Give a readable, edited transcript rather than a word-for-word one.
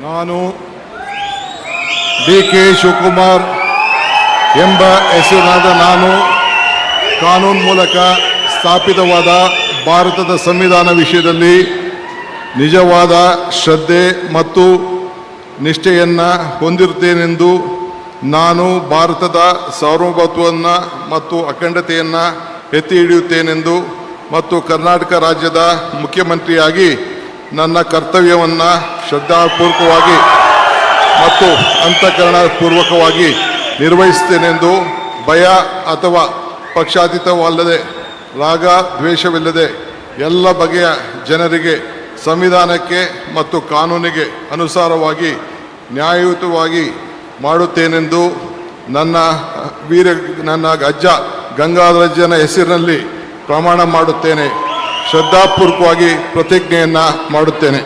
ನಾನು ಡಿ.ಕೆ. ಶಿವಕುಮಾರ್ ಎಂಬ ಹೆಸರಿನಾದ ನಾನು ಕಾನೂನು ಮೂಲಕ ಸ್ಥಾಪಿತವಾದ ಭಾರತದ ಸಂವಿಧಾನ ವಿಷಯದಲ್ಲಿ ನಿಜವಾದ ಶ್ರದ್ಧೆ ಮತ್ತು ನಿಷ್ಠೆಯನ್ನು ಹೊಂದಿರುತ್ತೇನೆಂದು ನಾನು ಭಾರತದ ಸಾರ್ವಭೌಮತ್ವವನ್ನು ಮತ್ತು ಅಖಂಡತೆಯನ್ನು ಎತ್ತಿ ಹಿಡಿಯುತ್ತೇನೆಂದು ಮತ್ತು ಕರ್ನಾಟಕ ರಾಜ್ಯದ ಮುಖ್ಯಮಂತ್ರಿಯಾಗಿ ನನ್ನ ಕರ್ತವ್ಯವನ್ನು ಶ್ರದ್ಧಾಪೂರ್ವಕವಾಗಿ ಮತ್ತು ಅಂತಃಕರಣಪೂರ್ವಕವಾಗಿ ನಿರ್ವಹಿಸುತ್ತೇನೆಂದು ಭಯ ಅಥವಾ ಪಕ್ಷಾತೀತವಲ್ಲದೆ ರಾಗ ದ್ವೇಷವಿಲ್ಲದೆ ಎಲ್ಲ ಬಗೆಯ ಜನರಿಗೆ ಸಂವಿಧಾನಕ್ಕೆ ಮತ್ತು ಕಾನೂನಿಗೆ ಅನುಸಾರವಾಗಿ ನ್ಯಾಯಯುತವಾಗಿ ಮಾಡುತ್ತೇನೆಂದು ನನ್ನ ಅಜ್ಜ ಗಂಗಾಧರಜ್ಜನ ಹೆಸರಿನಲ್ಲಿ ಪ್ರಮಾಣ ಮಾಡುತ್ತೇನೆ. ಶ್ರದ್ಧಾಪೂರ್ವಕವಾಗಿ ಪ್ರತಿಜ್ಞೆಯನ್ನು ಮಾಡುತ್ತೇನೆ.